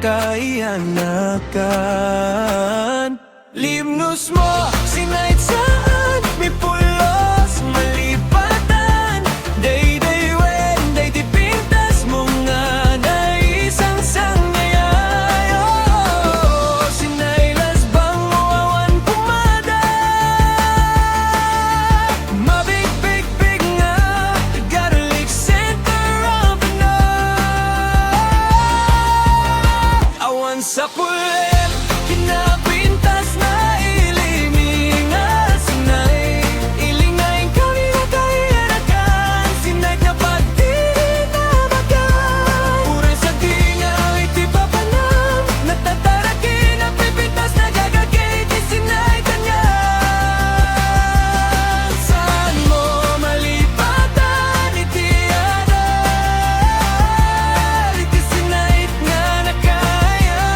nakaiyanakan. Limnos mo, sinait saan, may pulos, malipatan. Day-day when, day-di pintas mo nga na isang sangyay. Oh, sinailas bang mo awan pumada. Mabig-big-big nga, garlic center of the night. Awan sa pulit, kinapintas na ilimingas. Sinay, ilingayin kami na kaiyanakan. Sinay na pagdiri na bagan. Uray sa dinga, iti papanam. Natatarakin ang pipintas na gagagay. Di sinay kanyan. Saan mo malipatan, iti adal. Iti sinay nga nakaiyanakan.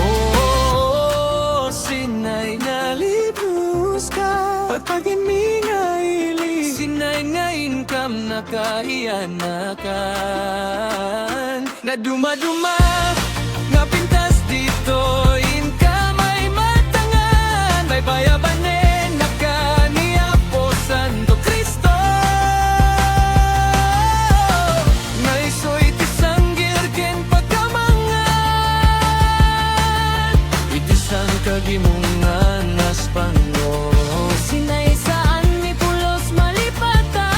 Oh, sinay na libus ka, pagpagin mi nga ili. Sinay nga income na kaiyanakan. Na duma-duma nga pintas dito, income ay matangan. May bayabanen na kaniya po Santo Cristo. Nga iso'y tisanggir ken pagkamangan. Itisang kagimungan nas Panginoon. Sinay saan mi pulos malipatan.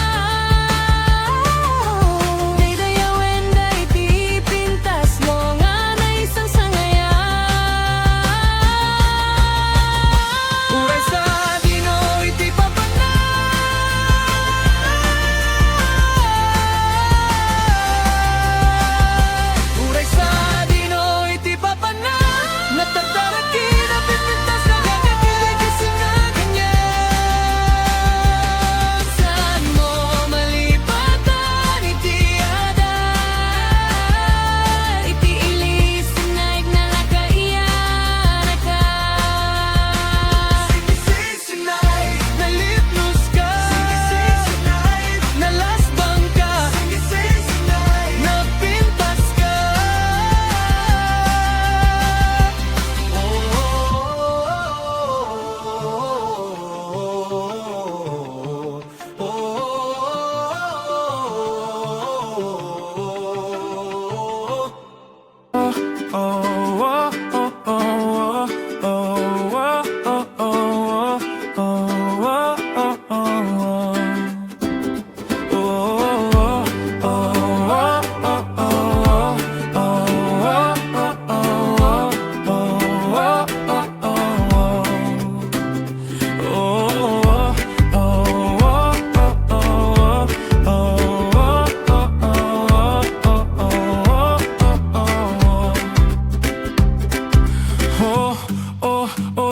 Day-dayawen day di pintas mo nga na isang sangayan. Uray sa dino iti papanay. Uray sa dino iti papanay. Natatarakin ang pipintas na gagagay. Di sinaganyan. Saan mo malipatan, iti adal. Iti ilis sinay na nakaiyanakan. Singising sinay, nalipnos ka. Singising sinay, nalasbang ka. Singising sinay, napintas ka.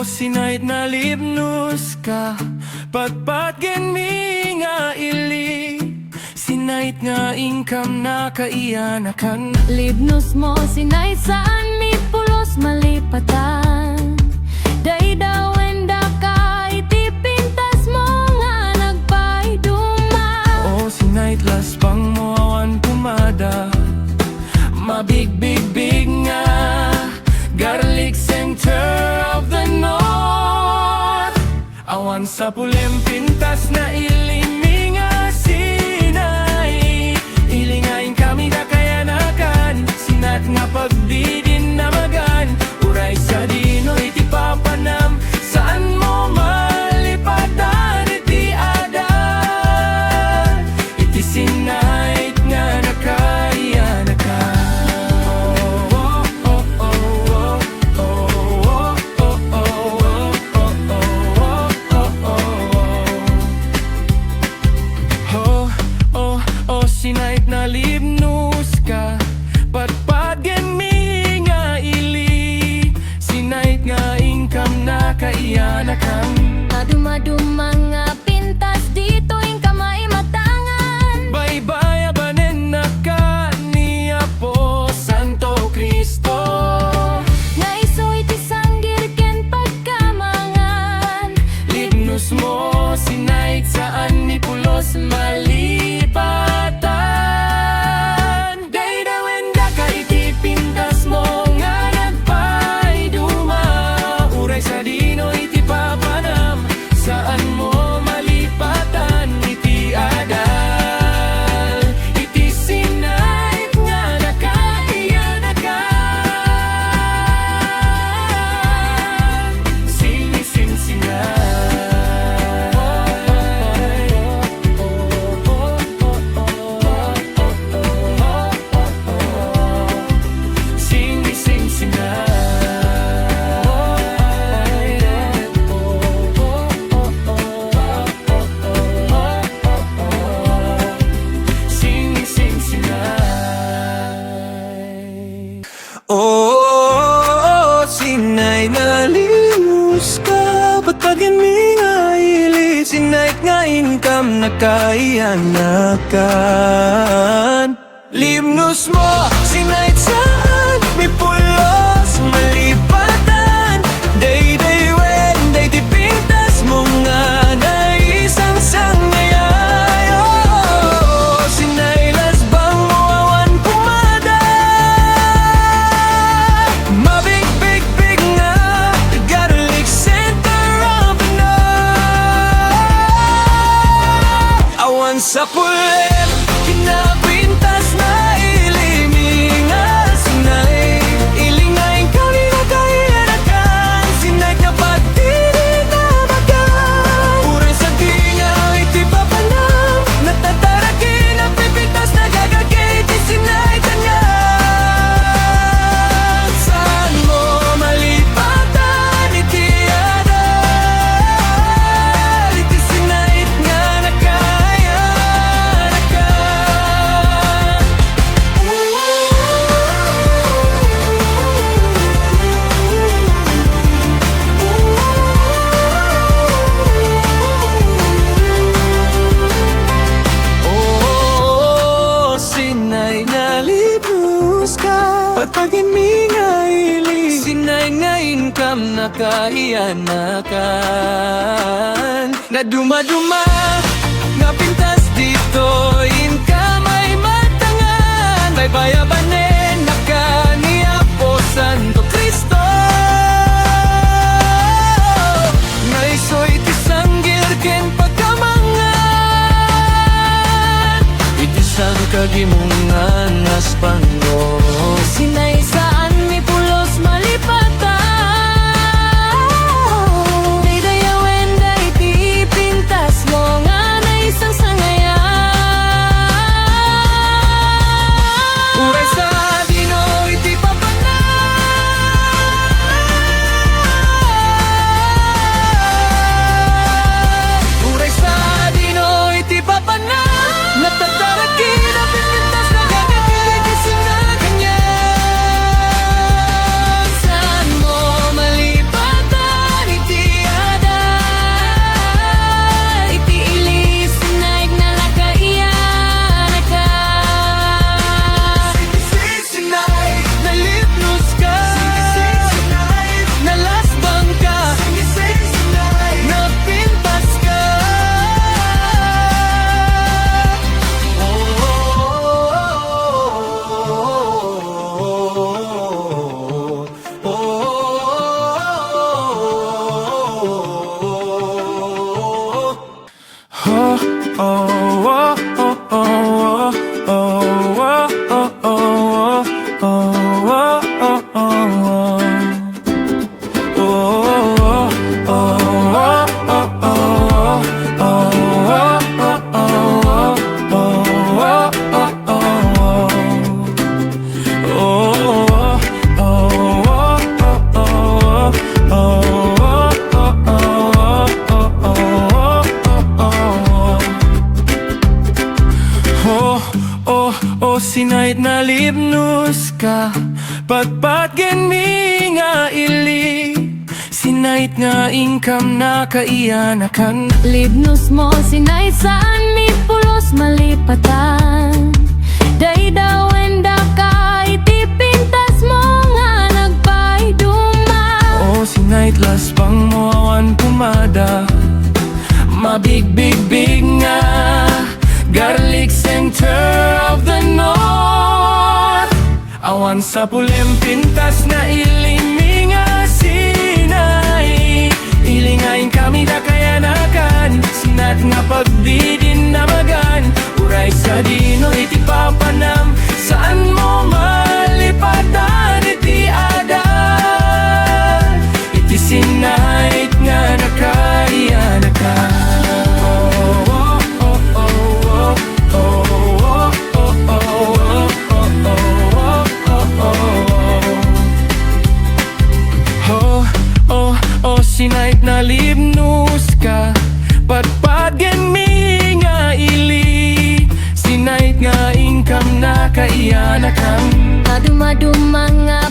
Sinait na libnos ka, pagpagin mi nga ili. Sinait nga income na kaiyanakan. Libnos mo sinay saan mi pulos malipatan. Day-dawen da ka iti pintas mo nga nagpaiduma. Oh, sinait laspang mo awan pumada. Mabig-big-big nga, garlic center of the north. Awan sa pulim pintas na iliminga. Sinay, ilingayin kami na kayanakan. Sinat nga pagdidin na magan. Uray sa dino iti papanam. Saan mo malipatan, iti adal. Iti sinait nga nakaiyanakan. Sinait na libnos ka, pagpagin mi Libnos mo, sinait saan ni pulos malipatan. Dayda wenda ka iti pintas mo nga nagpay duma. Uray sa dino iti papanam, saan mo malipatan iti adal. Iti sinait nga nakaiyanakan. Singising Oh, sinay nalimos ka, ba't pagin mi nga ili? Sinay nga income na kaiyanakan. Limnos mo, sinay saan may pulos malipatan. Day when, day di pintas mo nga na isang sangayay. Oh, sinay lasbang mo awan pumada. Mabig-big-big nga, Catholic center of no. Awan sa pulit, kinapintas na ilimingas. Sinay, ilingayin kami na kaiyanakan. Sinay na pagdiri na magan. Uray sa tinga, iti papanam. Natataraki na pipitas na gagagay. Iti sinay kanyan. Saan mo malipatan iti adal. Iti sinay nga nakaiyanakan. Oh, sinay nalibus ka, ba't pagin mi nga ili? Sinay nga income na kaiyanakan. Na duma-duma, nga pintas dito, income ay matangan. May bayabanen na kaniya po Santo Cristo. Ngay soy tisanggir ken pagkamangan. Itisang kagimungan as pango. Sinay saan mi pulos malipatan. Dayda wenda iti pintas mo nga na isang sangayan. Uray sa dino iti papanan. Uray sa dino iti papanan. Natataraki na pintas na gagawin iti sinaganyan. Saan mo malipatan iti adal. Iti ilis sinay na nakaiyanakan. Sinay, nalipnos ka. Nalasbang ka. Napintas ka. Sinait na libnos ka, pagpagin mi nga ili. Sinait nga income na kaiyanakan. Libnos mo sinay saan mi pulos malipatan. Dayda wenda ka iti pintas mo nga nagpay duma. Oh, sinait lasbang mo awan pumada. Mabig nga garlic center of the north. Awan sa pulim pintas na iliminga Sinay. Ilingayin kami da kayanakan, sinat nga pagdidin na magan. Uray sa dino iti papanam, saan mo malipatan iti adan. Iti sinait nga nakayanakan. Sinait na libnus ka, patpagen mi nga ili. Sinait nga income na kaiyanakan. Maduma-duma nga